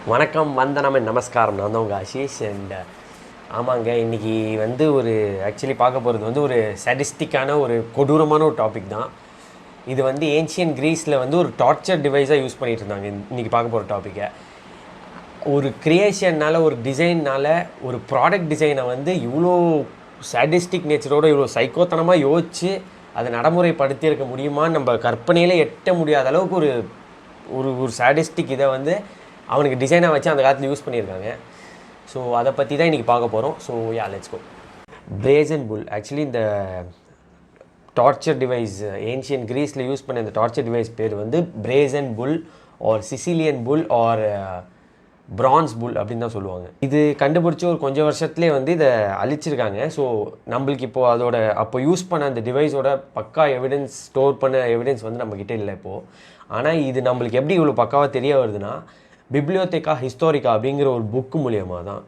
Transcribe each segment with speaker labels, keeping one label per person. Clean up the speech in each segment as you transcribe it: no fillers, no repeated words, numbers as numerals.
Speaker 1: வணக்கம், வந்தனம், நமஸ்காரம். நான் தான் உங்கள் ஆஷிஷ். அண்ட் ஆமாங்க, இன்றைக்கி வந்து ஒரு ஆக்சுவலி பார்க்க போகிறது வந்து ஒரு சடிஸ்டிக்கான ஒரு கொடூரமான ஒரு டாபிக் தான். இது வந்து ஏன்ஷியன் கிரீஸில் வந்து ஒரு டார்ச்சர் டிவைஸாக யூஸ் பண்ணிகிட்டு இருந்தாங்க. இன்றைக்கி பார்க்க போகிற டாப்பிக்கை ஒரு க்ரியேஷன்னால், ஒரு டிசைன்னால், ஒரு ப்ராடக்ட் டிசைனை வந்து இவ்வளோ சாடிஸ்டிக் நேச்சரோடு இவ்வளோ சைக்கோத்தனமாக யோசித்து அதை நடைமுறைப்படுத்தியிருக்க முடியுமான்னு நம்ம கற்பனையில் எட்ட முடியாத அளவுக்கு ஒரு ஒரு ஒரு சாடிஸ்டிக் இதை வந்து அவனுக்கு டிசைனாக வச்சு அந்த காலத்தில் யூஸ் பண்ணியிருக்காங்க. ஸோ அதை பற்றி தான் இன்றைக்கி பார்க்க போகிறோம். So let's go. Brazen bull actually இந்த டார்ச்சர் டிவைஸ் ஏன்ஷியன் கிரீஸில் யூஸ் பண்ண இந்த டார்ச்சர் டிவைஸ் பேர் வந்து brazen bull or Sicilian bull or bronze bull அப்படின்னு தான் சொல்லுவாங்க. இது கண்டுபிடிச்சி ஒரு கொஞ்சம் வருஷத்துலேயே வந்து இதை அழிச்சிருக்காங்க. ஸோ நம்மளுக்கு இப்போது அதோட அப்போ யூஸ் பண்ண அந்த டிவைஸோட பக்கா எவிடன்ஸ், ஸ்டோர் பண்ண எவிடன்ஸ் வந்து நம்மக்கிட்ட இல்லை இப்போது. ஆனால் இது நம்மளுக்கு எப்படி இவ்வளோ பக்காவாக தெரிய வருதுன்னா, பிப்ளியோதெக்கா ஹிஸ்டாரிக்கா அப்படிங்கிற ஒரு புக்கு மூலியமாக தான்.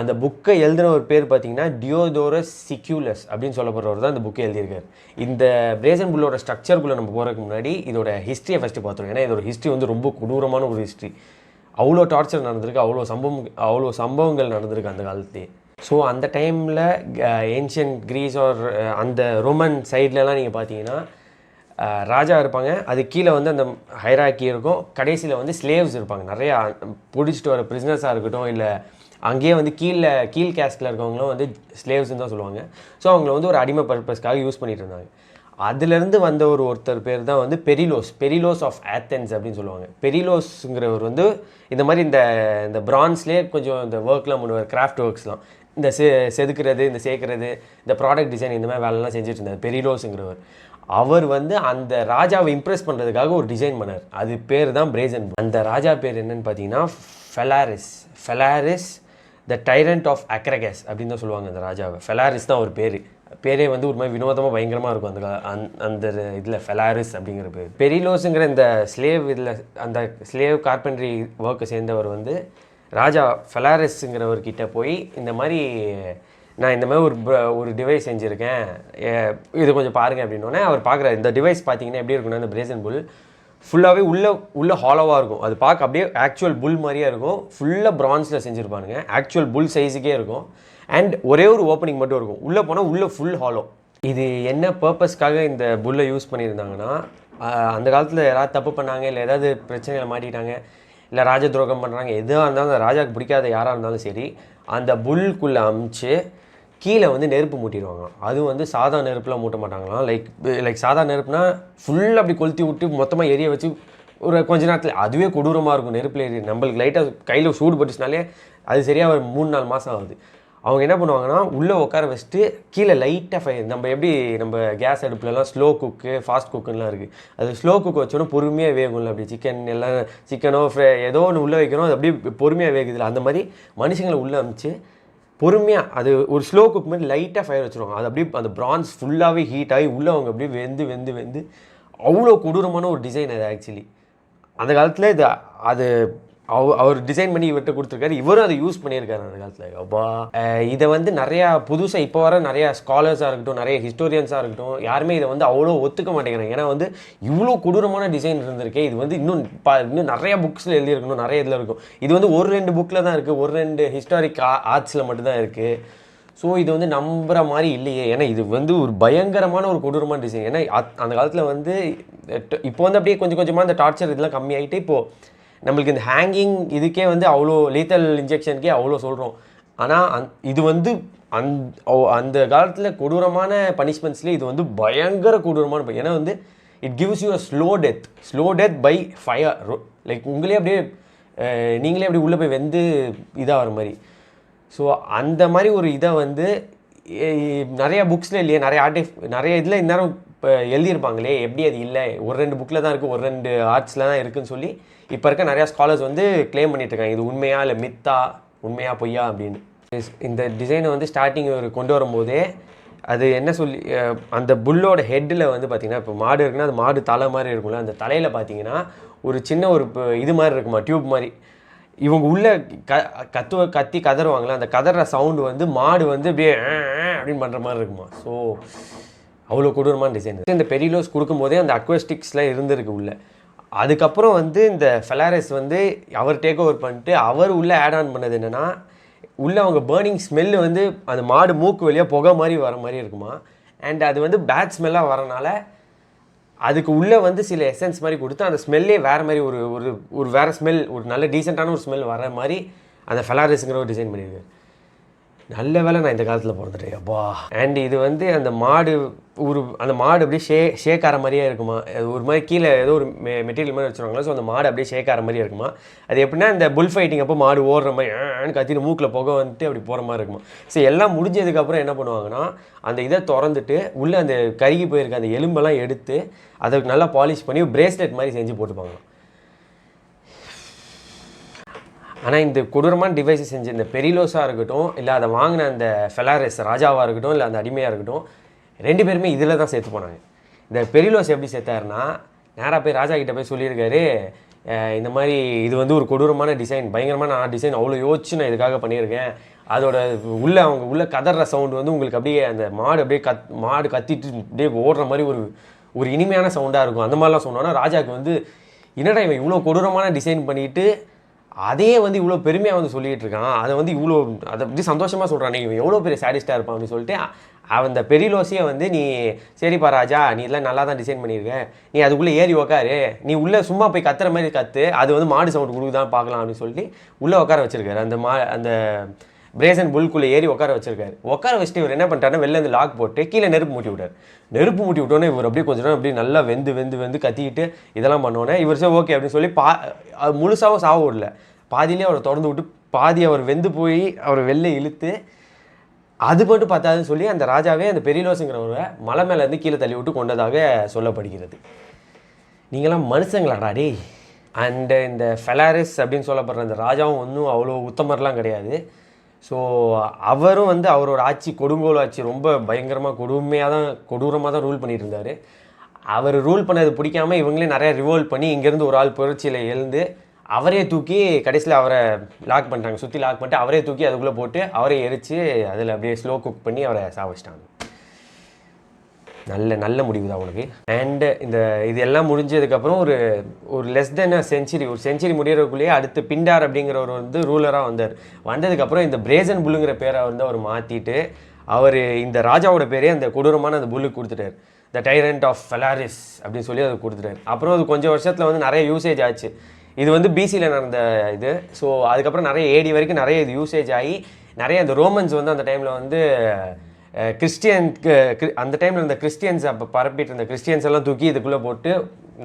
Speaker 1: அந்த புக்கை எழுதின ஒரு பேர் பார்த்தீங்கன்னா டியோடோரஸ் சிக்யூலஸ் அப்படின்னு சொல்லப்படுறவர் தான் இந்த புக்கை எழுதியிருக்காரு. இந்த பிரேசன் புல்லோட ஸ்ட்ரக்சருக்குள்ளே நம்ம போகிறதுக்கு முன்னாடி இதோட ஹிஸ்ட்ரியை ஃபஸ்ட்டு பார்த்துருவோம். ஏன்னா இதோட ஹிஸ்ட்ரி வந்து ரொம்ப கொடூரமான ஒரு ஹிஸ்ட்ரி. அவ்வளோ டார்ச்சர் நடந்திருக்கு, அவ்வளோ சம்பவங்கள் நடந்திருக்கு அந்த காலத்துலேயே. ஸோ அந்த டைமில் ஏன்ஷியன் கிரீஸ் ஆர் அந்த ரோமன் சைட்லலாம் நீங்கள் பார்த்தீங்கன்னா ராஜா இருப்பாங்க, அது கீழே வந்து அந்த ஹைராக்கி இருக்கும், கடைசியில் வந்து ஸ்லேவ்ஸ் இருப்பாங்க. நிறையா பிடிச்சிட்டு வர பிரிஸ்னஸாக இருக்கட்டும், இல்லை அங்கேயே வந்து கீழ் கேஸ்ட்டில் இருக்கவங்களும் வந்து ஸ்லேவ்ஸ்ன்னு தான் சொல்லுவாங்க. ஸோ அவங்கள வந்து ஒரு அடிமை பர்பஸ்க்காக யூஸ் பண்ணிகிட்டு இருந்தாங்க. அதுலேருந்து வந்த ஒருத்தர் பேர் தான் வந்து பெரிலோஸ் ஆஃப் ஆத்தென்ஸ் அப்படின்னு சொல்லுவாங்க. பெரிலோஸுங்கிறவர் வந்து இந்த மாதிரி இந்த பிரான்ஸ்லேயே கொஞ்சம் இந்த ஒர்க்லாம் பண்ணுவார், கிராஃப்ட் ஒர்க்ஸ்லாம், இந்த செதுக்கிறது, இந்த சேர்க்குறது, இந்த ப்ராடக்ட் டிசைன், இந்த மாதிரி வேலைலாம் செஞ்சுட்டு இருந்தார் பெரிலோஸுங்கிறவர். அவர் வந்து அந்த ராஜாவை இம்ப்ரெஸ் பண்ணுறதுக்காக ஒரு டிசைன் பண்ணார். அது பேர் தான் பிரேசன் புல். அந்த ராஜா பேர் என்னன்னு பார்த்தீங்கன்னா ஃபெலாரிஸ் த டைரண்ட் ஆஃப் அக்ரகஸ் அப்படின்னு தான் சொல்லுவாங்க அந்த ராஜாவை. ஃபெலாரிஸ் தான் ஒரு பேரே வந்து ஒரு மாதிரி வினோதமாக பயங்கரமாக இருக்கும் அந்த இதில் ஃபெலாரிஸ் அப்படிங்கிற பேர். பெரிலோஸுங்கிற இந்த அந்த ஸ்லேவ் கார்பென்ட்ரி ஒர்க்கை சேர்ந்தவர் வந்து ராஜா ஃபெலாரிஸுங்கிறவர்கிட்ட போய் இந்த மாதிரி நான் இந்த மாதிரி ஒரு டிவைஸ் செஞ்சுருக்கேன், இது கொஞ்சம் பாருங்கள் அப்படின்னோடனே அவர் பார்க்குறாரு. இந்த டிவைஸ் பார்த்தீங்கன்னா எப்படி இருக்குன்னா, இந்த பிரேசன் புல் ஃபுல்லாகவே உள்ள ஹாலோவாக இருக்கும். அது பார்க்க அப்படியே ஆக்சுவல் புல் மாதிரியே இருக்கும். ஃபுல்லாக பிரான்ஸில் செஞ்சுருப்பானுங்க, ஆக்சுவல் புல் சைஸுக்கே இருக்கும். அண்ட் ஒரே ஒரு ஓப்பனிங் மட்டும் இருக்கும், உள்ளே போனால் உள்ளே ஃபுல் ஹாலோ. இது என்ன பர்பஸ்க்காக இந்த புல்லை யூஸ் பண்ணியிருந்தாங்கன்னா, அந்த காலத்தில் யாராவது தப்பு பண்ணாங்க, இல்லை ஏதாவது பிரச்சனையில் மாட்டிட்டாங்க, இல்லை ராஜ துரோகம் பண்ணுறாங்க, எதுவாக இருந்தாலும் அந்த ராஜாவுக்கு பிடிக்காத யாராக இருந்தாலும் சரி, அந்த புல்குள்ளே அமுச்சு கீழே வந்து நெருப்பு மூட்டிடுவாங்களாம். அது வந்து சாதா நெருப்புலாம் மூட்ட மாட்டாங்களாம். லைக் சாதா நெருப்புனா ஃபுல்லாக அப்படி கொளுத்தி விட்டு மொத்தமாக எரிய வச்சு ஒரு கொஞ்ச நேரத்தில் அதுவே கொடூரமாக இருக்கும். நெருப்பில் எரிய நம்மளுக்கு லைட்டாக கையில் சூடு பட்டுச்சுனாலே அது சரியாக ஒரு 3-4 மாதம் ஆகுது. அவங்க என்ன பண்ணுவாங்கன்னா, உள்ளே உட்கார வச்சுட்டு கீழே லைட்டாக ஃபயர், நம்ம கேஸ் அடுப்புலலாம் ஸ்லோ குக்கு, ஃபாஸ்ட் குக்குன்னெலாம் இருக்குது. அது ஸ்லோ குக் வச்சோன்னா பொறுமையாக வேகும்ல. அப்படி சிக்கனோ ஏதோ ஒன்று உள்ளே வைக்கணும், அது அப்படியே பொறுமையாக வேகுதில்ல. அந்த மாதிரி மனுஷங்களை உள்ளே அமிச்சு பொறுமையாக அது ஒரு ஸ்லோ குக் மாதிரி லைட்டாக ஃபயர் வச்சுருவாங்க. அது அப்படியே அந்த பிரான்ஸ் ஃபுல்லாகவே ஹீட் ஆகி உள்ளே அவங்க அப்படியே வெந்து அவ்வளோ கொடூரமான ஒரு டிசைன் அது. ஆக்சுவலி அந்த காலத்தில் அது அவர் டிசைன் பண்ணி இவர்கிட்ட கொடுத்துருக்காரு, இவரும் அதை யூஸ் பண்ணியிருக்காரு அந்த காலத்தில். அப்பா இதை வந்து நிறையா புதுசாக இப்போ வர நிறையா ஸ்காலர்ஸாக இருக்கட்டும், நிறைய ஹிஸ்டோரியன்ஸாக இருக்கட்டும், யாருமே இதை வந்து அவ்வளோ ஒத்துக்க மாட்டேங்கிறாங்க. ஏன்னா வந்து இவ்வளோ கொடூரமான டிசைன் இருந்திருக்கே, இது வந்து இன்னும் நிறையா புக்ஸில் எழுதியிருக்கணும், நிறைய இதில் இருக்கும். இது வந்து 1-2 புக்கில் தான் இருக்குது, 1-2 ஹிஸ்டாரிக் ஆர்ட்ஸில் மட்டும்தான் இருக்குது. ஸோ இது வந்து நம்புகிற மாதிரி இல்லையே. ஏன்னா இது வந்து ஒரு பயங்கரமான ஒரு கொடூரமான டிசைன். ஏன்னா அந்த காலத்தில் வந்து இப்போ வந்து அப்படியே கொஞ்சம் கொஞ்சமாக இந்த டார்ச்சர் இதெல்லாம் கம்மியாகிட்டு இப்போது நம்மளுக்கு இந்த ஹேங்கிங் இதுக்கே வந்து அவ்வளோ லீத்தல் இன்ஜெக்ஷனுக்கே அவ்வளோ சொல்கிறோம். ஆனால் இது வந்து அந்த காலத்தில் கொடூரமான பனிஷ்மெண்ட்ஸ்லேயே இது வந்து பயங்கர கொடூரமான. ஏன்னா வந்து it gives you a slow death by fire. Like உங்களே அப்படியே நீங்களே அப்படியே உள்ளே போய் வெந்து இதாக வர மாதிரி. ஸோ அந்த மாதிரி ஒரு இதை வந்து நிறையா புக்ஸில் இல்லையே, நிறைய இதில் இந்நேரம் இப்போ எழுதியிருப்பாங்களே, எப்படி அது இல்லை, 1-2 புக்கில் தான் இருக்குது, 1-2 ஆர்ட்ஸில் தான் இருக்குதுன்னு சொல்லி இப்போ இருக்க நிறையா ஸ்காலர்ஸ் வந்து கிளைம் பண்ணிட்டுருக்காங்க. இது உண்மையா இல்லை மித்தா, உண்மையா பொய்யா அப்படின்னு. இந்த டிசைனை வந்து ஸ்டார்டிங் கொண்டு வரும்போதே அது என்ன சொல்லி, அந்த புல்லோட ஹெட்டில் வந்து பார்த்திங்கன்னா, இப்போ மாடு இருக்குன்னா அது மாடு தலை மாதிரி இருக்கும்ல, அந்த தலையில் பார்த்தீங்கன்னா ஒரு சின்ன ஒரு இது மாதிரி இருக்குமா, டியூப் மாதிரி. இவங்க உள்ளே கத்தி கதறுவாங்களே, அந்த கதற சவுண்டு வந்து மாடு வந்து அப்படியே அப்படின்னு பண்ணுற மாதிரி இருக்குமா. ஸோ அவ்வளோ கொடூரமான டிசைன். இந்த பெரிலோஸ் கொடுக்கும்போதே அந்த அக்வஸ்டிக்ஸ்லாம் இருந்திருக்கு உள்ளே. அதுக்கப்புறம் வந்து இந்த ஃபெலாரிஸ் வந்து அவர் டேக் ஓவர் பண்ணிட்டு அவர் உள்ளே ஆட் ஆன் பண்ணது என்னென்னா உள்ளே அவங்க பேர்னிங் ஸ்மெல்லு வந்து அந்த மாடு மூக்கு வழியாக புகை மாதிரி வர மாதிரி இருக்குமா. அண்ட் அது வந்து பேட் ஸ்மெல்லாக வரனால அதுக்கு உள்ளே வந்து சில எசன்ஸ் மாதிரி கொடுத்து அந்த ஸ்மெல்லே வேறு மாதிரி ஒரு ஒரு ஒரு வேறு ஸ்மெல், ஒரு நல்ல டீசெண்டான ஒரு ஸ்மெல் வர மாதிரி அந்த ஃபெலாரிஸுங்கிற ஒரு டிசைன் பண்ணியிருக்காரு. நல்ல வேலை நான் இந்த காலத்தில் பிறந்துட்டேன் அப்பா. அண்ட் இது வந்து அந்த மாடு அந்த மாடு அப்படியே ஷேக் ஆகிற மாதிரியே இருக்குமா. ஒரு மாதிரி கீழே ஏதோ ஒரு மெட்டீரியல் மாதிரி வச்சுருவாங்களா. ஸோ அந்த மாடு அப்படியே ஷேக் ஆகிற மாதிரியே இருக்குமா. அது எப்படின்னா இந்த புல் ஃபைட்டிங் அப்போ மாடு ஓடுற மாதிரி கத்திட்டு மூக்கில் புகை வந்துட்டு அப்படி போகிற மாதிரி இருக்குமா. ஸோ எல்லாம் முடிஞ்சதுக்கப்புறம் என்ன பண்ணுவாங்கன்னா அந்த இதை திறந்துட்டு உள்ளே அந்த கருகி போயிருக்க அந்த எலும்பெல்லாம் எடுத்து அதுக்கு நல்லா பாலிஷ் பண்ணி பிரேஸ்லெட் மாதிரி செஞ்சு போட்டுப்பாங்க. ஆனால் இந்த கொடூரமான டிவைஸை செஞ்ச இந்த பெரிலோஸாக இருக்கட்டும், இல்லை அதை வாங்கின அந்த ஃபெலாரிஸ் ராஜாவாக இருக்கட்டும், இல்லை அந்த அடிமையாக இருக்கட்டும், 2 பேருமே இதில் தான் சேர்த்து போனாங்க. இந்த பெரிலோஸ் எப்படி சேர்த்தாருன்னா நேராக போய் ராஜா கிட்டே போய் சொல்லியிருக்காரு, இந்த மாதிரி இது வந்து ஒரு கொடூரமான டிசைன், பயங்கரமான டிசைன், அவ்வளோ யோசிச்சு நான் இதுக்காக பண்ணியிருக்கேன். அதோட அவங்க உள்ள கதற சவுண்டு வந்து உங்களுக்கு அப்படியே அந்த மாடு அப்படியே மாடு கத்திட்டு அப்படியே ஓடுற மாதிரி ஒரு இனிமையான சவுண்டாக இருக்கும். அந்த மாதிரிலாம் சொன்னோன்னா ராஜாவுக்கு வந்து என்னடா இவன் இவ்வளோ கொடூரமான டிசைன் பண்ணிவிட்டு அதையே வந்து இவ்வளோ பெருமையாக வந்து சொல்லிகிட்டு இருக்கான், அதை வந்து அதை அப்படி சந்தோஷமாக சொல்கிறான், நீங்கள் எவ்வளோ பெரிய சாடிஸ்டாக இருப்பான் அப்படின்னு சொல்லிட்டு அந்த பெரிலோஸையே வந்து நீ சரிப்பா ராஜா நீ இதெல்லாம் நல்லா தான் டிசைன் பண்ணியிருக்க, நீ அதுக்குள்ளே ஏறி உக்காரு, நீ உள்ளே சும்மா போய் கத்துற மாதிரி கற்று அது வந்து மாடு சவுண்டு கொடுக்குதான் பார்க்கலாம் அப்படின்னு சொல்லிட்டு உள்ளே உட்கார வச்சிருக்காரு. அந்த பிரேசன் புல்குள்ளே ஏறி உட்கார வச்சிருக்காரு. உட்கார வச்சுட்டு இவர் என்ன பண்ணிட்டாருன்னா வெளில இருந்து லாக் போட்டு கீழே நெருப்பு மூட்டி விட்டார். நெருப்பு மூட்டி விட்டோன்னே இவர் அப்படியே கொஞ்சம் நேரம் அப்படியே நல்லா வெந்து கத்திக்கிட்டு இதெல்லாம் பண்ணோன்னே இவர் சரி ஓகே அப்படின்னு சொல்லி முழுசாகவும் சாவ விடல, பாதியிலே அவரை திறந்து விட்டு பாதி அவர் வெந்து போய் அவரை வெளில இழுத்து அது மட்டும் பார்த்தாதுன்னு சொல்லி அந்த ராஜாவே அந்த பெரிலோஸுங்கிறவரை மலை மேலேருந்து கீழே தள்ளி விட்டு கொண்டதாக சொல்லப்படுகிறது. நீங்களாம் மனுஷங்களாடா டே. அண்டு இந்த ஃபெலாரிஸ் அப்படின்னு சொல்லப்படுற அந்த ராஜாவும் ஒன்றும் அவ்வளோ உத்தமர்லாம் கிடையாது. ஸோ அவரும் வந்து அவரோட ஆட்சி கொடுங்கோல் ஆட்சி ரொம்ப பயங்கரமாக கொடூரமாக தான் ரூல் பண்ணிட்டு இருந்தார். அவர் ரூல் பண்ணது பிடிக்காமல் இவங்களே நிறைய ரிவோல்ட் பண்ணி இங்கேருந்து ஒரு ஆள் புரட்சியில் எழுந்து அவரே தூக்கி கடைசியில் அவரை லாக் பண்ணிட்டாங்க, சுற்றி லாக் பண்ணிட்டு அவரே தூக்கி அதுக்குள்ளே போட்டு அவரே எரித்து அதில் அப்படியே ஸ்லோ குக் பண்ணி அவரை சாவச்சிட்டாங்க. நல்ல முடிவு தான் அவனுக்கு. அண்டு இது எல்லாம் முடிஞ்சதுக்கப்புறம் ஒரு லெஸ் தென் ஒரு செஞ்சுரி முடிகிறதுக்குள்ளேயே அடுத்து பிண்டார் அப்படிங்கிறவர் வந்து ரூலராக வந்ததுக்கப்புறம் இந்த பிரேசன் புல்லுங்கிற பேரை வந்து அவர் மாற்றிட்டு அவர் இந்த ராஜாவோட பேரே அந்த கொடூரமான அந்த புல்லுக்கு கொடுத்துட்டார். த டைரண்ட் ஆஃப் ஃபெலாரிஸ் அப்படின்னு சொல்லி அதை கொடுத்துட்டார். அப்புறம் அது கொஞ்சம் வருஷத்தில் வந்து நிறைய யூசேஜ் ஆச்சு. இது வந்து பிசியில் நடந்த இது. ஸோ அதுக்கப்புறம் நிறைய ஏடி வரைக்கும் நிறைய இது யூசேஜ் ஆகி நிறைய இந்த ரோமன்ஸ் வந்து அந்த டைமில் வந்து அந்த டைமில் இருந்த கிறிஸ்டியன்ஸ் அப்போ பரப்பிட்டு இருந்த கிறிஸ்டியன்ஸ் எல்லாம் தூக்கி இதுக்குள்ளே போட்டு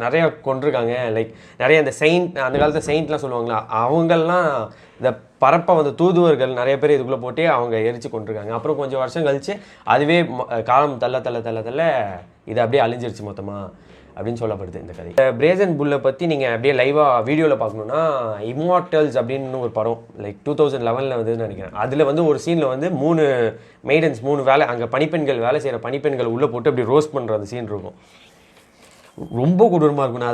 Speaker 1: நிறையா கொண்டிருக்காங்க. லைக் நிறைய அந்த அந்த காலத்தில் செயின்ட்லாம் சொல்லுவாங்களா, அவங்கெல்லாம் இந்த பரப்பை வந்து தூதுவர்கள் நிறைய பேர் இதுக்குள்ளே போட்டு அவங்க எரித்து கொண்டிருக்காங்க. அப்புறம் கொஞ்சம் வருஷம் கழித்து அதுவே காலம் தள்ள இது அப்படியே அழிஞ்சிருச்சு மொத்தமாக அப்படின்னு சொல்லப்படுது இந்த கதை. பிரேசன் புல்லை பற்றி நீங்கள் அப்படியே லைவாக வீடியோவில் பார்க்கணுன்னா இம்மார்டல்ஸ் அப்படின்னு ஒரு படம் லைக் 2011 வந்து நினைக்கிறேன். அதில் வந்து ஒரு சீனில் வந்து 3 மெய்டன்ஸ் 3 வேலை அங்கே பனிப்பெண்கள் வேலை செய்கிற பனிப்பெண்கள் உள்ளே போட்டு அப்படி ரோஸ்ட் பண்ணுற அந்த சீன் இருக்கும். ரொம்ப கொடூரமாக இருக்கும்.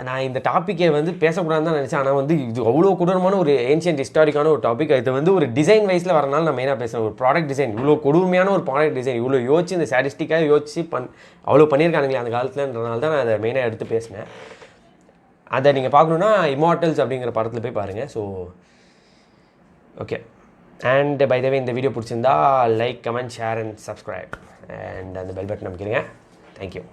Speaker 1: நான் இந்த டாப்பிக்கை வந்து பேசக்கூடாதுன்னு தான் நினச்சேன். ஆனால் வந்து இது அவ்வளோ கொடூரமான ஒரு ஏன்ஷியன்ட் ஹிஸ்டாரிக்கான ஒரு டாபிக். இது வந்து ஒரு டிசைன் வைஸில் வரனால நான் மெயினாக பேசுகிறேன். ஒரு ப்ராடக்ட் டிசைன் இவ்வளோ கொடுமையான ஒரு ப்ராடக்ட் டிசைன் இவ்வளோ யோசிச்சு இந்த சாடிஸ்டிக்காக யோசிச்சு அவ்வளோ பண்ணியிருக்கானுங்களே அந்த காலத்துலன்றனால தான் நான் அதை மெயினாக எடுத்து பேசினேன். அதை நீங்கள் பார்க்கணுன்னா இம்மார்டல்ஸ் அப்படிங்கிற படத்தில் போய் பாருங்கள். So okay. And by the way இந்த வீடியோ பிடிச்சிருந்தா like, comment, share and subscribe and அந்த பெல் பட்டன் அமைக்கிறீங்க. தேங்க்யூ.